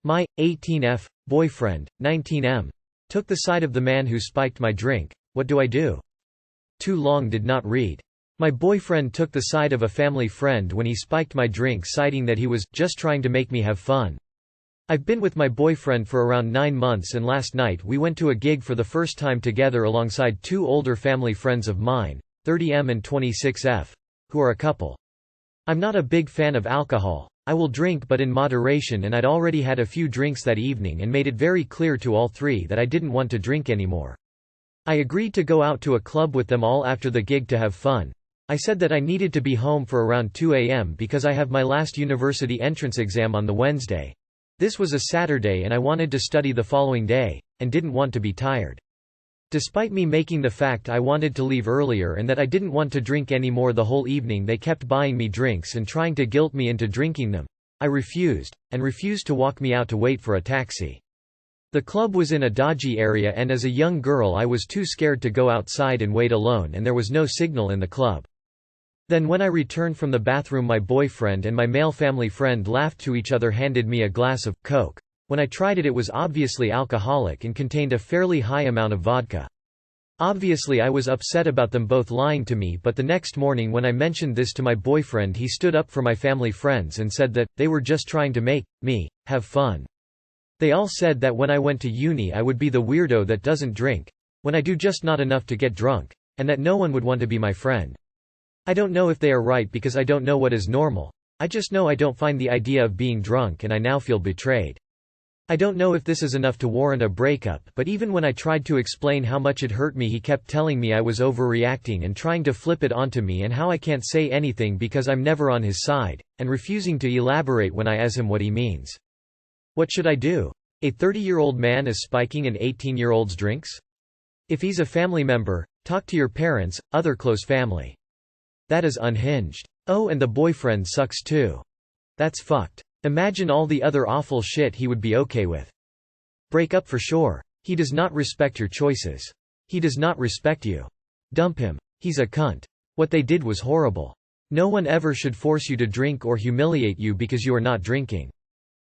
My 18F boyfriend, 19M, took the side of the man who spiked my drink. What do I do? Too long did not read. My boyfriend took the side of a family friend when he spiked my drink, citing that he was just trying to make me have fun. I've been with my boyfriend for around 9 months, and last night we went to a gig for the first time together alongside 2 older family friends of mine, 30M and 26F, who are a couple. I'm not a big fan of alcohol. I will drink but in moderation, and I'd already had a few drinks that evening and made it very clear to all 3 that I didn't want to drink anymore. I agreed to go out to a club with them all after the gig to have fun. I said that I needed to be home for around 2 a.m. because I have my last university entrance exam on the Wednesday. This was a Saturday and I wanted to study the following day, and didn't want to be tired. Despite me making the fact I wanted to leave earlier and that I didn't want to drink anymore the whole evening, they kept buying me drinks and trying to guilt me into drinking them. I refused, and refused to walk me out to wait for a taxi. The club was in a dodgy area, and as a young girl I was too scared to go outside and wait alone, and there was no signal in the club. Then when I returned from the bathroom, my boyfriend and my male family friend laughed to each other, handed me a glass of Coke. When I tried it, it was obviously alcoholic and contained a fairly high amount of vodka. Obviously I was upset about them both lying to me, but the next morning when I mentioned this to my boyfriend, he stood up for my family friends and said that they were just trying to make me have fun. They all said that when I went to uni I would be the weirdo that doesn't drink, when I do just not enough to get drunk, and that no one would want to be my friend. I don't know if they are right because I don't know what is normal. I just know I don't find the idea of being drunk, and I now feel betrayed. I don't know if this is enough to warrant a breakup, but even when I tried to explain how much it hurt me, he kept telling me I was overreacting and trying to flip it onto me, and how I can't say anything because I'm never on his side, and refusing to elaborate when I ask him what he means. What should I do? A 30-year-old man is spiking an 18-year-old's drinks? If he's a family member, talk to your parents, other close family. That is unhinged. Oh, and the boyfriend sucks too. That's fucked. Imagine all the other awful shit he would be okay with. Break up for sure. He does not respect your choices. He does not respect you. Dump him. He's a cunt. What they did was horrible. No one ever should force you to drink or humiliate you because you are not drinking.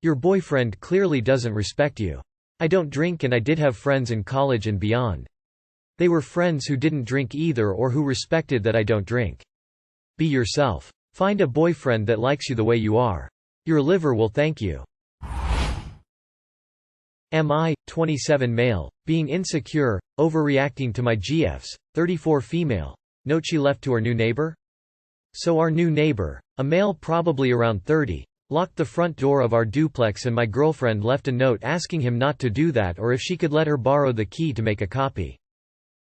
Your boyfriend clearly doesn't respect you. I don't drink, and I did have friends in college and beyond. They were friends who didn't drink either, or who respected that I don't drink. Be yourself. Find a boyfriend that likes you the way you are. Your liver will thank you. Mi27 Male, being insecure, overreacting to my GFs, 34 female. Note she left to our new neighbor? So our new neighbor, a male probably around 30, locked the front door of our duplex, and my girlfriend left a note asking him not to do that, or if she could let her borrow the key to make a copy.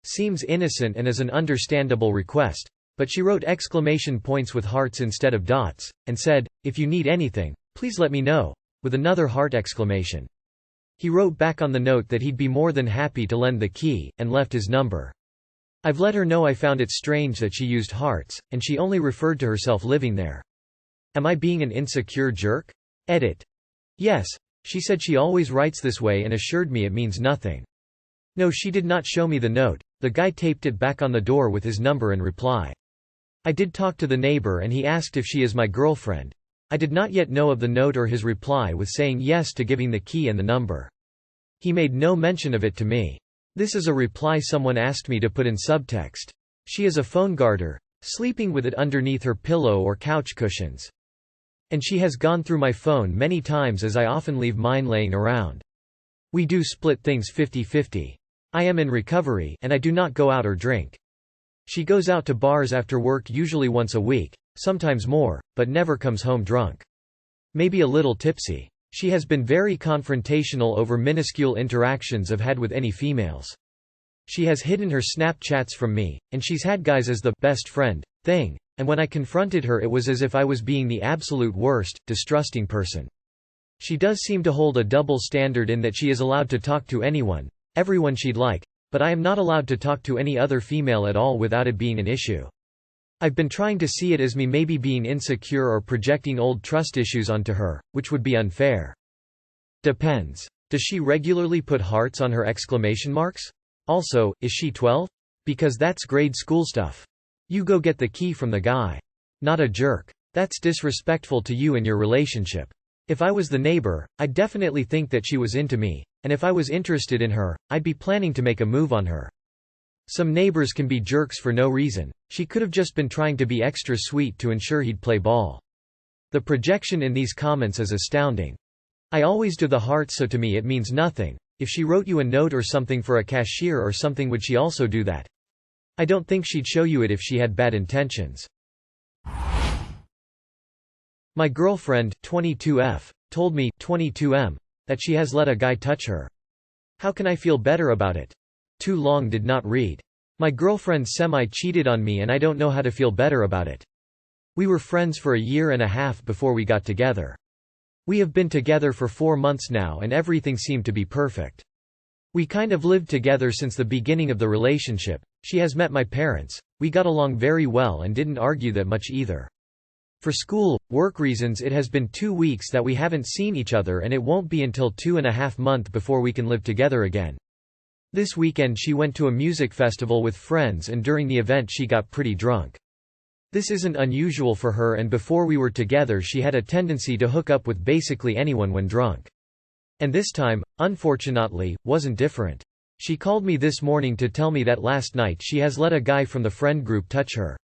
Seems innocent and is an understandable request. But she wrote exclamation points with hearts instead of dots, and said, "If you need anything, please let me know," with another heart exclamation. He wrote back on the note that he'd be more than happy to lend the key, and left his number. I've let her know I found it strange that she used hearts, and she only referred to herself living there. Am I being an insecure jerk? Edit. Yes. She said she always writes this way and assured me it means nothing. No, she did not show me the note. The guy taped it back on the door with his number and reply. I did talk to the neighbor, and he asked if she is my girlfriend. I did not yet know of the note or his reply with saying yes to giving the key and the number. He made no mention of it to me. This is a reply someone asked me to put in subtext. She is a phone guarder, sleeping with it underneath her pillow or couch cushions. And she has gone through my phone many times, as I often leave mine laying around. We do split things 50-50. I am in recovery, and I do not go out or drink. She goes out to bars after work usually once a week, sometimes more, but never comes home drunk. Maybe a little tipsy. She has been very confrontational over minuscule interactions I've had with any females. She has hidden her Snapchats from me, and she's had guys as the best friend thing, and when I confronted her it was as if I was being the absolute worst, distrusting person. She does seem to hold a double standard in that she is allowed to talk to anyone, everyone she'd like, but I am not allowed to talk to any other female at all without it being an issue. I've been trying to see it as me maybe being insecure or projecting old trust issues onto her, which would be unfair. Depends. Does she regularly put hearts on her exclamation marks? Also, is she 12? Because that's grade school stuff. You go get the key from the guy. Not a jerk. That's disrespectful to you and your relationship. If I was the neighbor, I'd definitely think that she was into me, and if I was interested in her, I'd be planning to make a move on her. Some neighbors can be jerks for no reason. She could have just been trying to be extra sweet to ensure he'd play ball. The projection in these comments is astounding. I always do the heart, so to me it means nothing. If she wrote you a note or something for a cashier or something, would she also do that? I don't think she'd show you it if she had bad intentions. My girlfriend, 22F, told me, 22M, that she has let a guy touch her. How can I feel better about it? Too long did not read. My girlfriend semi-cheated on me and I don't know how to feel better about it. We were friends for a year and a half before we got together. We have been together for 4 months now and everything seemed to be perfect. We kind of lived together since the beginning of the relationship. She has met my parents. We got along very well and didn't argue that much either. For school, work reasons it has been 2 weeks that we haven't seen each other and it won't be until 2.5 months before we can live together again. This weekend she went to a music festival with friends and during the event she got pretty drunk. This isn't unusual for her and before we were together she had a tendency to hook up with basically anyone when drunk. And this time, unfortunately, wasn't different. She called me this morning to tell me that last night she has let a guy from the friend group touch her.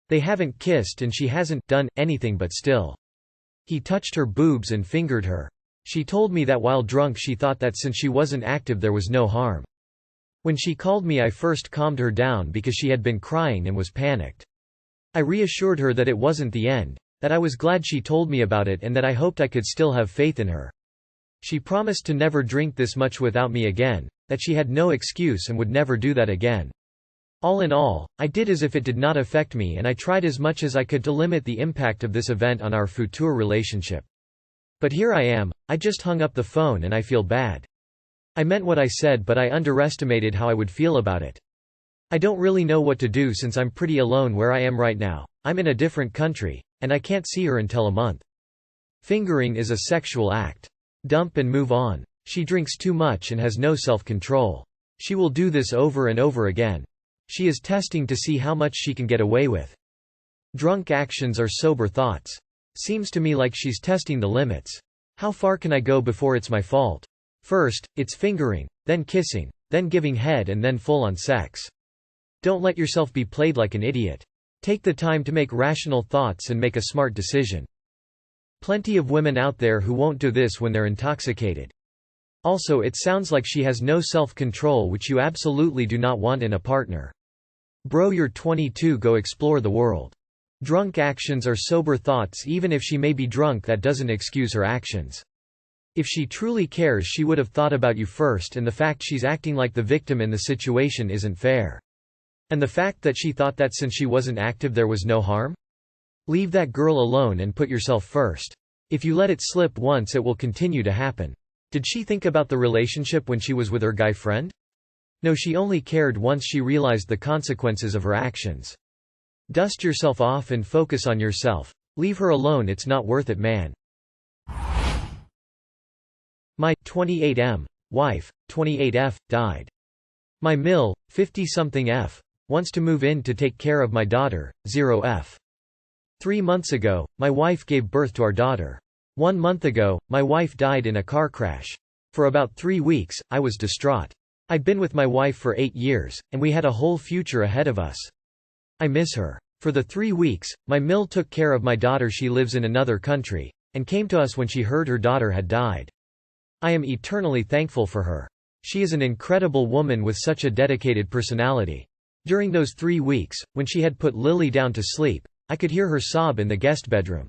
They haven't kissed and she hasn't done anything but still. He touched her boobs and fingered her. She told me that while drunk she thought that since she wasn't active there was no harm. When she called me I first calmed her down because she had been crying and was panicked. I reassured her that it wasn't the end, that I was glad she told me about it and that I hoped I could still have faith in her. She promised to never drink this much without me again, that she had no excuse and would never do that again. All in all, I did as if it did not affect me and I tried as much as I could to limit the impact of this event on our future relationship. But here I am, I just hung up the phone and I feel bad. I meant what I said but I underestimated how I would feel about it. I don't really know what to do since I'm pretty alone where I am right now. I'm in a different country, and I can't see her until a month. Fingering is a sexual act. Dump and move on. She drinks too much and has no self-control. She will do this over and over again. She is testing to see how much she can get away with. Drunk actions are sober thoughts. Seems to me like she's testing the limits. How far can I go before it's my fault? First, it's fingering, then kissing, then giving head and then full-on sex. Don't let yourself be played like an idiot. Take the time to make rational thoughts and make a smart decision. Plenty of women out there who won't do this when they're intoxicated. Also, it sounds like she has no self-control, which you absolutely do not want in a partner. Bro, you're 22, go explore the world. Drunk actions are sober thoughts. Even if she may be drunk, that doesn't excuse her actions. If she truly cares she would have thought about you first, and the fact she's acting like the victim in the situation isn't fair. And the fact that she thought that since she wasn't active there was no harm? Leave that girl alone and put yourself first. If you let it slip once it will continue to happen. Did she think about the relationship when she was with her guy friend? No, she only cared once she realized the consequences of her actions. Dust yourself off and focus on yourself. Leave her alone, it's not worth it, man. My 28M wife, 28F, died. My Mil, 50-something F, wants to move in to take care of my daughter, 0F. 3 months ago, my wife gave birth to our daughter. 1 month ago, my wife died in a car crash. For about 3 weeks, I was distraught. I'd been with my wife for 8 years, and we had a whole future ahead of us. I miss her. For the 3 weeks, my Mil took care of my daughter. She lives in another country, and came to us when she heard her daughter had died. I am eternally thankful for her. She is an incredible woman with such a dedicated personality. During those 3 weeks, when she had put Lily down to sleep, I could hear her sob in the guest bedroom.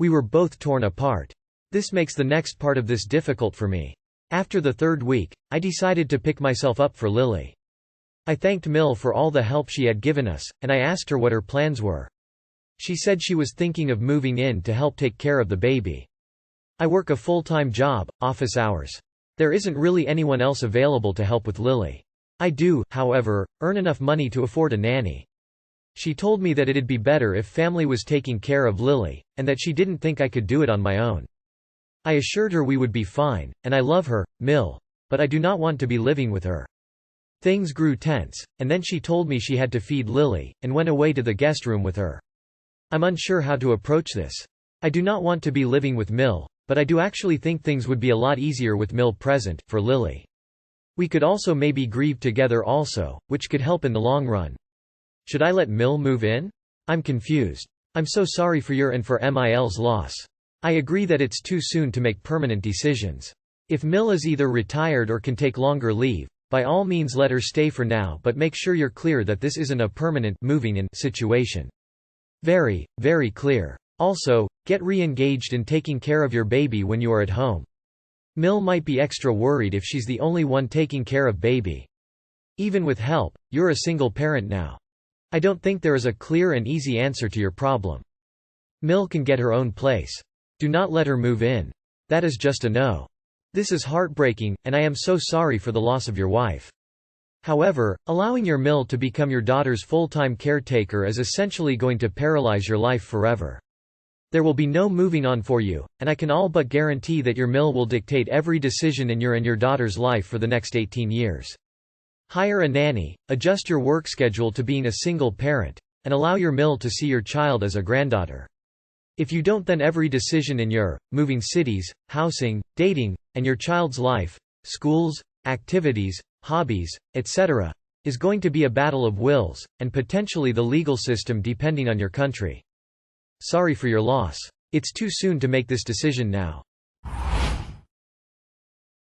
We were both torn apart. This makes the next part of this difficult for me. After the 3rd week, I decided to pick myself up for Lily. I thanked Mil for all the help she had given us, and I asked her what her plans were. She said she was thinking of moving in to help take care of the baby. I work a full-time job, office hours. There isn't really anyone else available to help with Lily. I do, however, earn enough money to afford a nanny. She told me that it'd be better if family was taking care of Lily, and that she didn't think I could do it on my own. I assured her we would be fine, and I love her, Mil, but I do not want to be living with her. Things grew tense, and then she told me she had to feed Lily, and went away to the guest room with her. I'm unsure how to approach this. I do not want to be living with Mil, but I do actually think things would be a lot easier with Mil present, for Lily. We could also maybe grieve together also, which could help in the long run. Should I let Mil move in? I'm confused. I'm so sorry for your and for Mil's loss. I agree that it's too soon to make permanent decisions. If Mil is either retired or can take longer leave, by all means let her stay for now, but make sure you're clear that this isn't a permanent moving in situation. Very, very clear. Also, get re-engaged in taking care of your baby when you are at home. Mil might be extra worried if she's the only one taking care of baby. Even with help, you're a single parent now. I don't think there is a clear and easy answer to your problem. Mil can get her own place. Do not let her move in. That is just a no. This is heartbreaking, and I am so sorry for the loss of your wife. However, allowing your Mil to become your daughter's full-time caretaker is essentially going to paralyze your life forever. There will be no moving on for you, and I can all but guarantee that your Mil will dictate every decision in your and your daughter's life for the next 18 years. Hire a nanny, adjust your work schedule to being a single parent, and allow your Mil to see your child as a granddaughter. If you don't, then every decision in your, moving cities, housing, dating, and your child's life, schools, activities, hobbies, etc., is going to be a battle of wills, and potentially the legal system depending on your country. Sorry for your loss. It's too soon to make this decision now.